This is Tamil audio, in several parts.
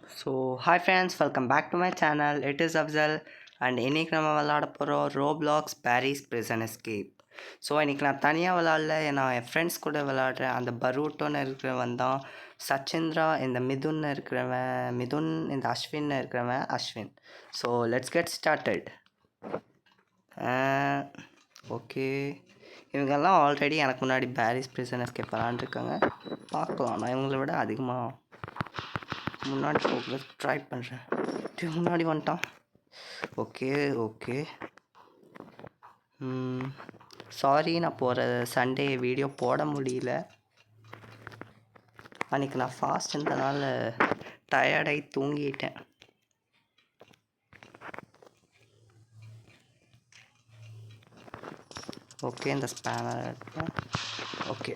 Hi friends, welcome back to my channel. It is Afzal and இன்னைக்கு நம்ம விளாட போகிறோம் ரோப்ளாக்ஸ் பாரிஸ் பிரிசன் எஸ்கேப். இன்னைக்கு நான் தனியாக விளாட்ல, நான் என் ஃப்ரெண்ட்ஸ் கூட விளாட்றேன். அந்த பரூட்டோன்னு இருக்கிறவன் தான் சச்சிந்திரா, இந்த மிதுன்னு இருக்கிறவன் மிதுன், இந்த அஸ்வின்னு இருக்கிறவன் Ashwin. Let's get started. Okay, இவங்கெல்லாம் ஆல்ரெடி எனக்கு முன்னாடி பாரிஸ் பிரிசன் எஸ்கேப் விளாண்டுருக்காங்க. பார்க்கலாம், நான் இவங்களை விட அதிகமாக முன்னாடி போக ட்ரை பண்ணுறேன். முன்னாடி வந்துட்டான். ஓகே ஓகே, சாரி, நான் போகிற சண்டே வீடியோ போட முடியல. அன்றைக்கி நான் ஃபாஸ்ட் இருந்தனால டயர்டாகி தூங்கிட்டேன். ஓகே, இந்த ஸ்பேனர் எடுப்பேன். ஓகே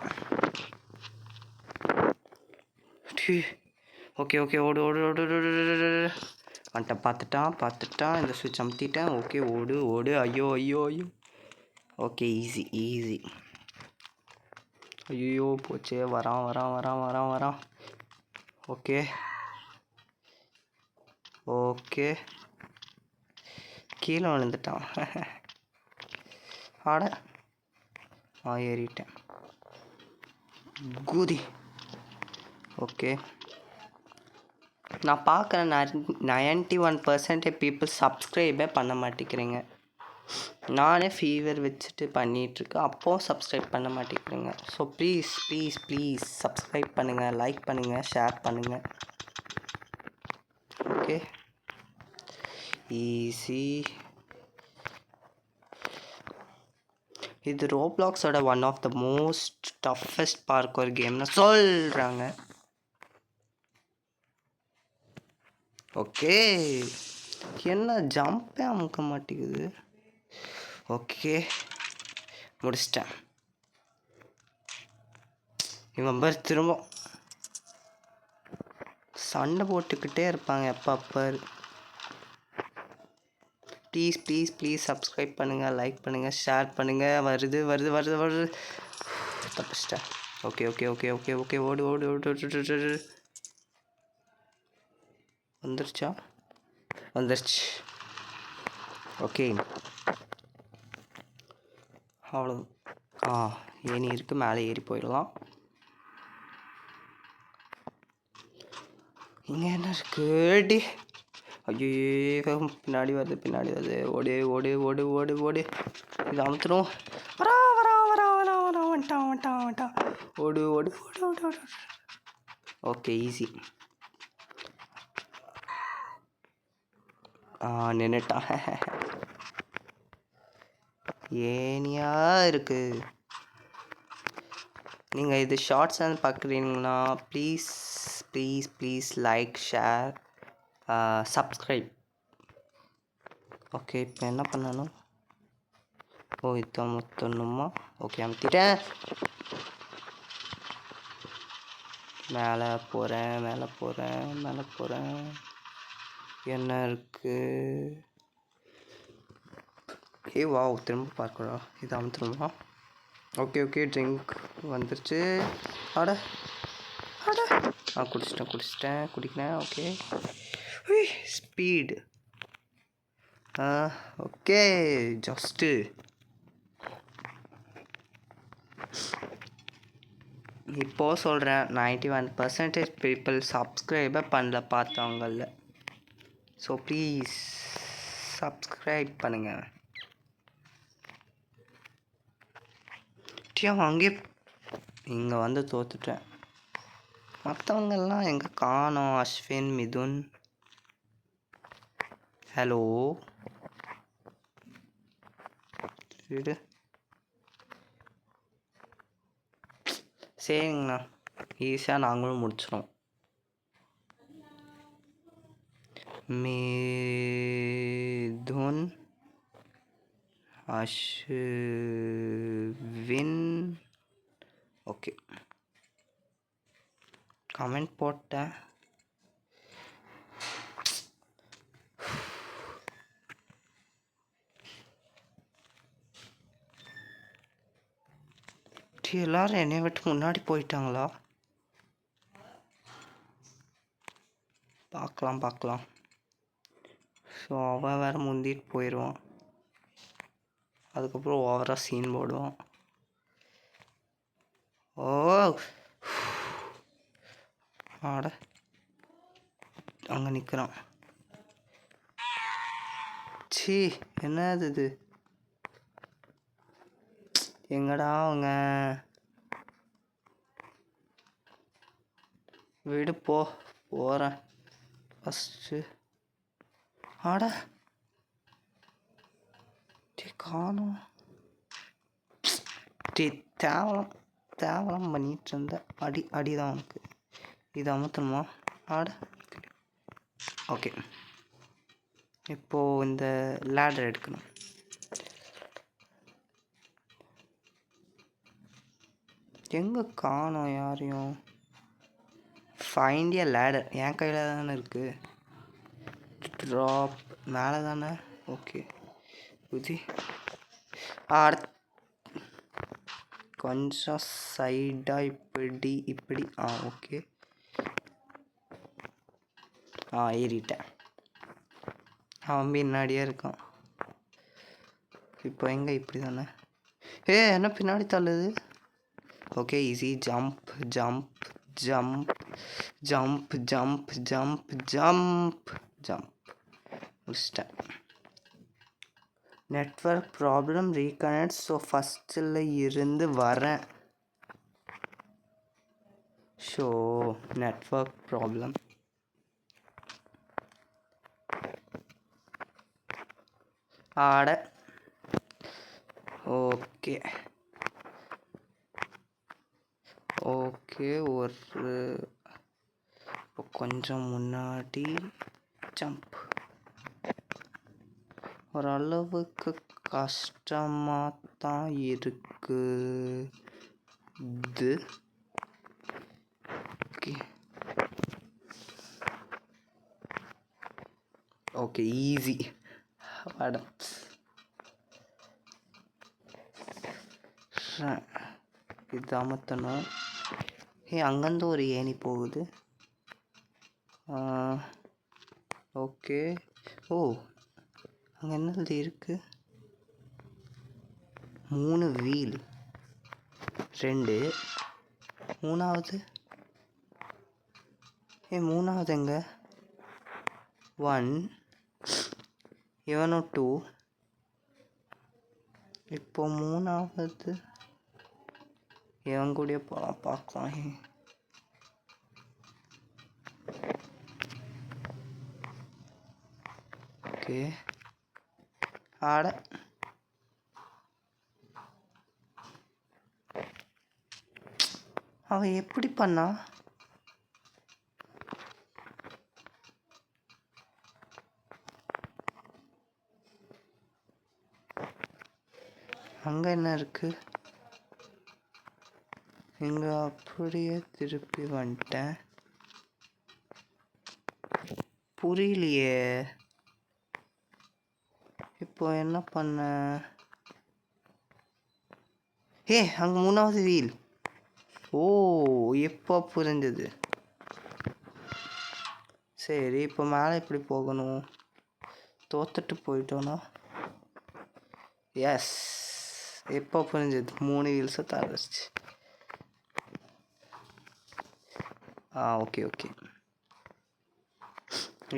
ஓகே ஓகே, ஓடு ஓடு ஓடு ஓடு வந்துட்ட. பார்த்துட்டான். இந்த சுவிட்ச் அமுத்திட்டேன். ஓகே, ஓடு ஓடு. ஐயோ ஐயோ ஐயோ. Okay, easy easy. ஐயோ போச்சே, வரான். ஓகே ஓகே, கீழே விழுந்துட்டான். ஆட ஏறிட்டேன். கூதி. ஓகே, நான் பார்க்குறேன் 91% பீப்புள் சப்ஸ்கிரைபே பண்ண மாட்டேங்கிறீங்க. நானே ஃபீவர் வச்சுட்டு பண்ணிகிட்ருக்கேன், அப்போது சப்ஸ்கிரைப் பண்ண மாட்டேங்கிறீங்க. ஸோ ப்ளீஸ் சப்ஸ்கிரைப் பண்ணுங்கள், லைக் பண்ணுங்கள், ஷேர் பண்ணுங்கள். Okay, easy. இது ரோப்ளாக்ஸோட one of the most toughest parkour கேம்னு சொல்கிறாங்க. ஓகே, என்ன ஜம்பே அமுக்க மாட்டேங்குது. ஓகே, முடிச்சிட்டேன். இவன் பேர் திரும்ப சண்டை போட்டுக்கிட்டே இருப்பாங்க எப்போ. ப்ளீஸ் சப்ஸ்கிரைப் பண்ணுங்கள், லைக் பண்ணுங்கள், ஷேர் பண்ணுங்கள். வருது. தப்பிச்சிட்டேன். ஓகே, ஓடு. வந்துருச்சு. ஓகே, அவ்வளோ. ஏணி இருக்குது, மேலே ஏறி போயிடலாம். இங்கே என்ன இருக்குது? ஐயோ, பின்னாடி வருது. ஓடு. இது அமுத்துரும். வந்துட்டான். ஓடு. Okay, easy. நின்றுட்டான். ஏனியா இருக்குது. நீங்கள் இது ஷார்ட்ஸ் வந்து பார்க்குறீங்கன்னா please like, share, subscribe. Okay, இப்போ என்ன பண்ணணும்? இது அமுத்தணுமா? ஓகே, அமுத்திட்டேன். மேலே போகிறேன். என்ன இருக்குது? வாவ், திரும்ப பார்க்கலாம். இது அமுத்தணுமா? ஓகே, ட்ரிங்க் வந்துருச்சு. ஆட குடிக்கிறேன். Okay, speed. Okay, just. இப்போது சொல்கிறேன், 91% பீப்புள் சப்ஸ்கிரைபை பண்ணல பார்த்தவங்கள. ஸோ ப்ளீஸ் சப்ஸ்கிரைப் பண்ணுங்கள். அங்கே இங்கே வந்து தோத்துட்டேன். மற்றவங்கெல்லாம் எங்கே காணோம்? அஸ்வின், மிதுன். ஹலோ, சரிங்கண்ணா, ஈஸியாக நாங்களும் முடிச்சிடும். மிதுன், அஸ்வின். ஓகே, கமெண்ட் போட்டேன். எல்லாரும் என்னை விட்டு முன்னாடி போயிட்டாங்களா? பார்க்கலாம். ஸோ அவன் வேறு முந்திட்டு போயிடுவான். அதுக்கப்புறம் ஓவராக சீன் போடுவான். ஓ ஆட அங்கே நிற்கிறான். சி என்னது இது? எங்கடா அவங்க? விடு போகிறேன் ஃபஸ்ட்டு. ஆட காணும். தேவலாம் பண்ணிட்டு இருந்த அடிதான் உனக்கு. இது அமுத்தணுமா? ஆட ஓகே. இப்போது இந்த லேடர் எடுக்கணும். எங்கே காணோம் யாரையும்? ஃபைண்ட் எ லேடர் என் கையில் தானே இருக்குது. ட்ராப் மேலே தானே? ஓகே புதி கொஞ்சம் சைடாக இப்படி ஓகே. ஏறிட்டேன். அவன் பின்னாடியே இருக்கான். இப்போ எங்கே? இப்படி தானே? என்ன பின்னாடி தள்ளுது? Okay easy. ஜம்ப் முடிச்சிட்டேன். Network problem reconnect. ஸோ ஃபஸ்ட்டில் இருந்து வரேன். So network problem. ஆட ஓகே ஒரு கொஞ்சம் முன்னாடி ஜம்ப். ஓரளவுக்கு கஷ்டமாக தான் இருக்குது. Okay easy. இது அமர்த்தணும். அங்கேருந்து ஒரு ஏணி போகுது. ஓகே. அங்கே என்னது இருக்குது? 3 வீல் 2. மூணாவது எங்க? 1 இவனும் 2. இப்போ மூணாவது இவன் கூட போகலாம், பார்க்கலாம். ஓகே ஆட அவன் எப்படி பண்ணா? அங்கே என்ன இருக்கு? இங்கே அப்படியே திருப்பி வந்துட்டேன். புரியலையே. இப்போ என்ன பண்ண? அங்கே 3வது வீல். எப்போ புரிஞ்சது? சரி, இப்போ மேலே எப்படி போகணும்? தோத்துட்டு போயிட்டோன்னா? எஸ், எப்போ புரிஞ்சது? 3 வீல்ஸை தரச்சு. ஓகே.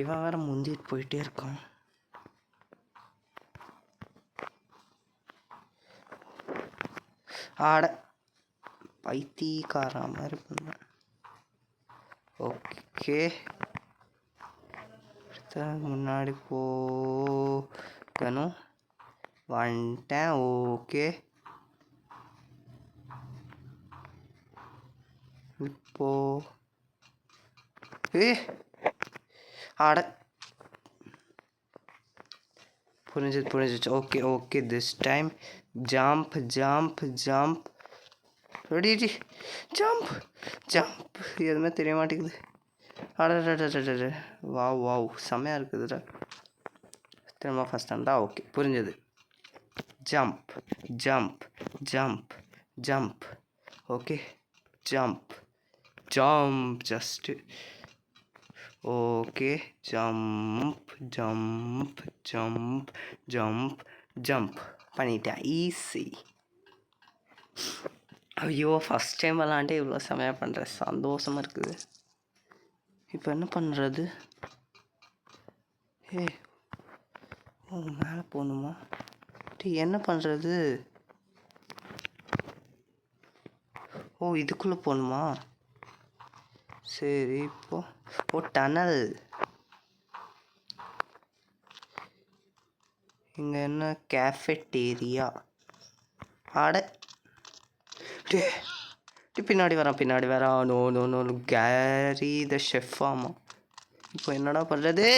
இவன் வேற முந்திட்டு போயிட்டே இருக்கான். ஆட பைத்தியக்கார மாதிரி பண்ண. ஓகே, முன்னாடி போகணும். வந்துட்டேன். ஓகே, இப்போ ஆட புரிஞ்சிச்சு. Okay this time jump. Ready, jump. எதுவுமே தெரிய மாட்டேங்குது. அட வாவ் செம்மையாக இருக்குதுடா. திரும்ப ஃபஸ்ட் இருந்தா ஓகே, புரிஞ்சது. Jump. Okay, jump just okay. Jump jump jump jump jump பண்ணிட்டேன். ஈஸி. ஐயோ, ஃபஸ்ட் டைம் விளாண்டே இவ்வளோ செமையாக பண்ணுறேன். சந்தோஷமாக இருக்குது. இப்போ என்ன பண்ணுறது? ஏ, ஓ, மேலே போகணுமா? என்ன பண்ணுறது? ஓ, இதுக்குள்ளே போகணுமா? சரி, இப்போ ஓ, டனல். இங்கே என்ன? கேஃபெட்டேரியா. ஆட பின்னாடி வரான். No no no, carry the chef. ஆமாம். இப்போ என்னடா பண்ணுறது?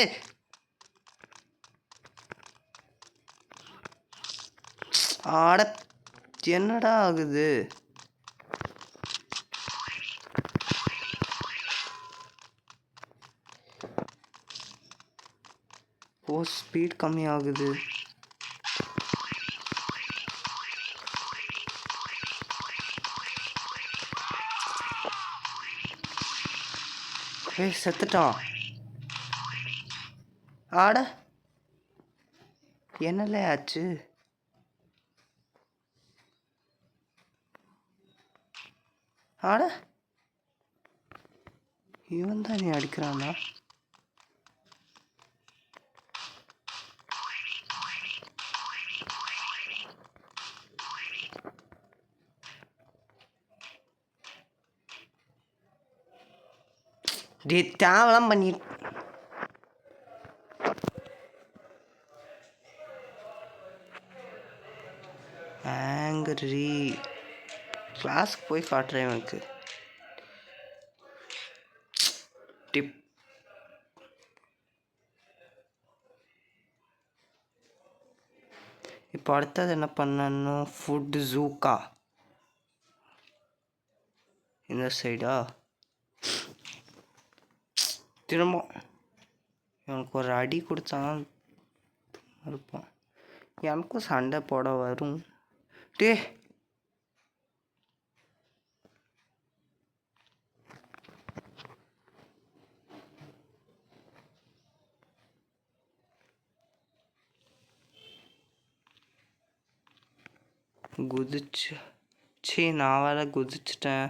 ஆட என்னடா ஆகுது? ஓ, ஸ்பீட் கம்மி ஆகுது. செத்துட்டான். ஆட என்னலே ஆச்சு? ஆட இவன் தான் நீ அடிக்கிறானா? தேவலாம் பண்ணி ஆங்கரி. கிளாஸ்க்கு போய் காட்டுறேன் எனக்கு. டிப். இப்போ அடுத்தது என்ன பண்ணணும்? ஃபுட் ஜூக்கா. இந்த சைடா? திரும்ப எனக்கு ஒரு அடி கொடுத்தான் இருப்பான். எனக்கும் சண்டை போட வரும். டே, குதிச்சு. நான் வேற குதிச்சிட்டேன்.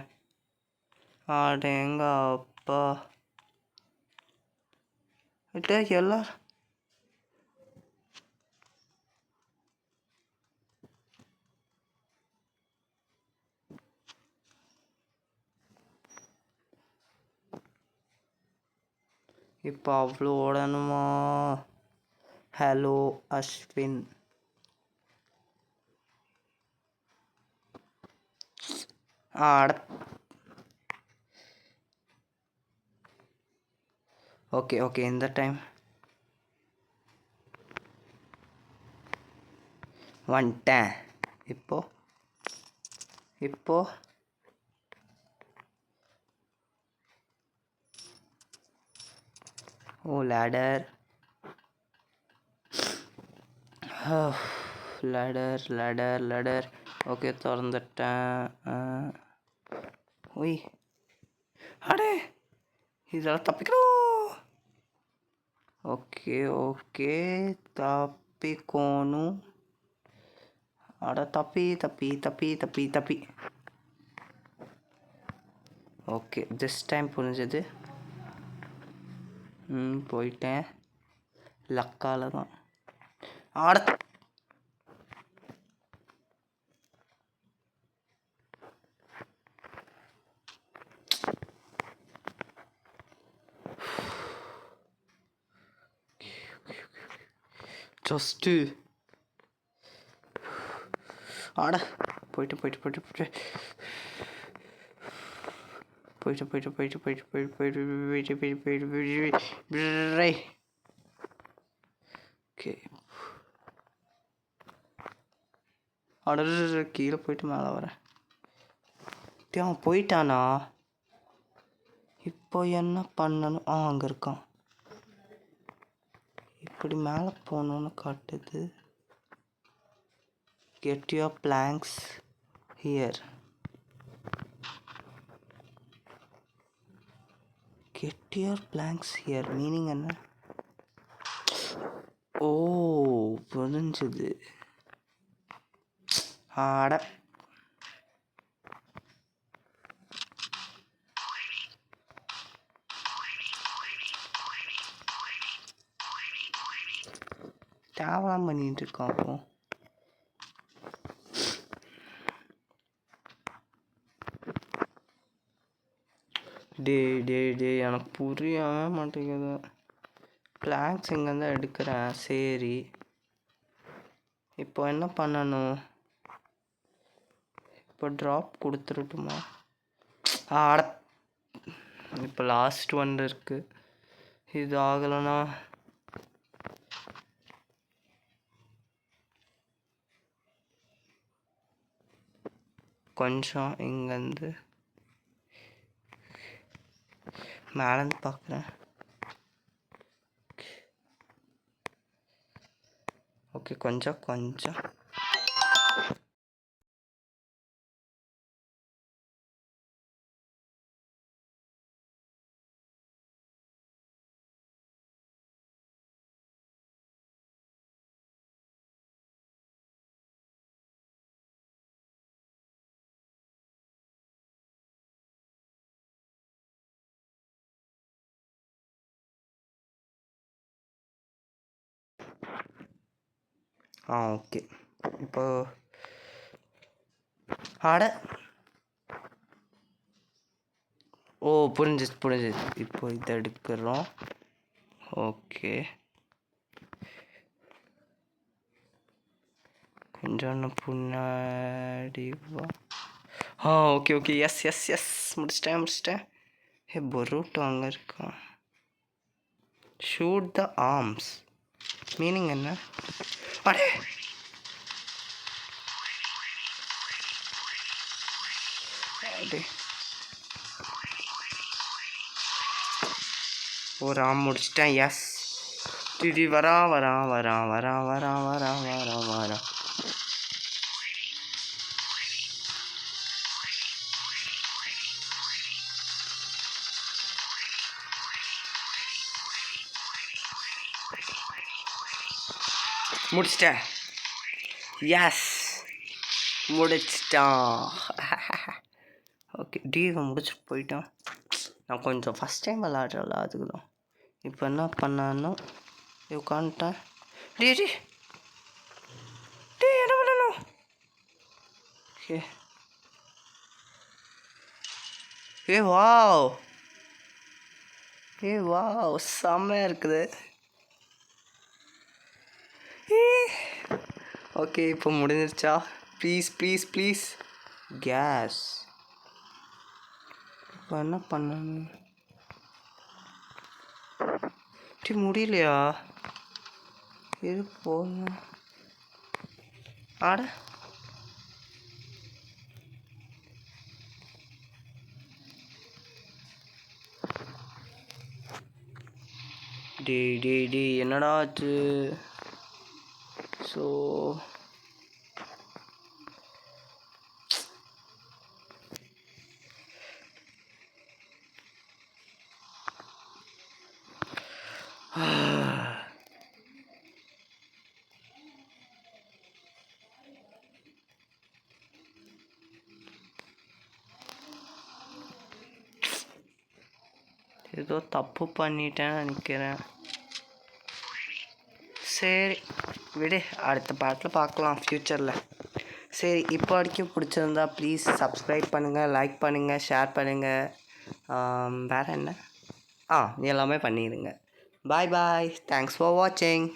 ஆடேங்க அப்பா. எல்லாம் இப்போ அவ்வளோ ஓடணுமா? ஹலோ அஸ்வின். ஆட. ஓகே ஓகே, இந்த டைம் வந்துட்டேன். இப்போ ஓ, லேடர். லேடர். ஓகே, திறந்துட்டேன். ஒய், அடே, இதெல்லாம் தப்பிக்கணும். ஓகே தப்பிக்கணும். அட தப்பி. ஓகே, திஸ் டைம் புரிஞ்சது. போயிட்டேன். லக்கால தான். ஆட ஜஸ்ட்டு ஆட போயிட்டு ஓகே. ஆர்டர் கீழே போயிட்டு மேலே வரேன். அவன் போயிட்டானா? இப்போ என்ன பண்ணணும்? அங்கே இருக்கான். இப்படி மேலே போகணுன்னு காட்டுது. Get your blanks here. Get your blanks here meaning என்ன? ஓ புரிஞ்சுது. ஆட தேவலாம் பண்ணிட்டு இருக்கோம். அப்போ டே எனக்கு புரியவே மாட்டேங்குது. பிளாங்க்ஸ் இங்கேருந்து எடுக்கிறேன். சரி இப்போ என்ன பண்ணணும்? இப்போ ட்ராப் கொடுத்துருட்டுமா? ஆட இப்போ லாஸ்ட் ஒன் இருக்கு. இது ஆகலைன்னா கொஞ்சம் இங்கேருந்து மேலேருந்து பார்க்குறேன். ஓகே கொஞ்சம் ஓகே. இப்போ ஆட ஓ புரிஞ்சிச்சு. இப்போ இதை எடுக்கிறோம். ஓகே கொஞ்சம் பின்னாடி வா. ஓகே எஸ் முடிச்சிட்டேன். பொருட்டு அங்கே இருக்கான். ஷூட் த ஆர்ம்ஸ் மீனிங் என்ன? அடே ஒரு ஆம் முடிச்சிட்டேன். எஸ் திடீ வரா. முடிச்சிட்டேன். எஸ் முடிச்சிட்டான். ஓகே இவன் முடிச்சுட்டு போயிட்டான். நான் கொஞ்சம் ஃபஸ்ட் டைம் விளாட்றல அதுக்கு தான். இப்போ என்ன பண்ணானோ உட்காந்துட்டேன். டே என்ன பண்ணணும்? ஓகே வாவ் செம்மையாக இருக்குது. ஓகே இப்போ முடிஞ்சிருச்சா? ப்ளீஸ் கேஸ். இப்போ என்ன பண்ணணும்? முடியலையா? இது போகணும். ஆட டே என்னடா ஆச்சு? ஸோ ஏதோ தப்பு பண்ணிட்டேன்னு நினைக்கிறேன். சரி விடு, அடுத்த பாட்டில் பார்க்கலாம் ஃப்யூச்சரில். சரி இப்போ வரைக்கும் பிடிச்சிருந்தா ப்ளீஸ் சப்ஸ்கிரைப் பண்ணுங்கள், லைக் பண்ணுங்கள், ஷேர் பண்ணுங்கள். வேறு என்ன எல்லாமே பண்ணிடுங்க. பாய் தேங்க்ஸ் ஃபார் வாட்சிங்.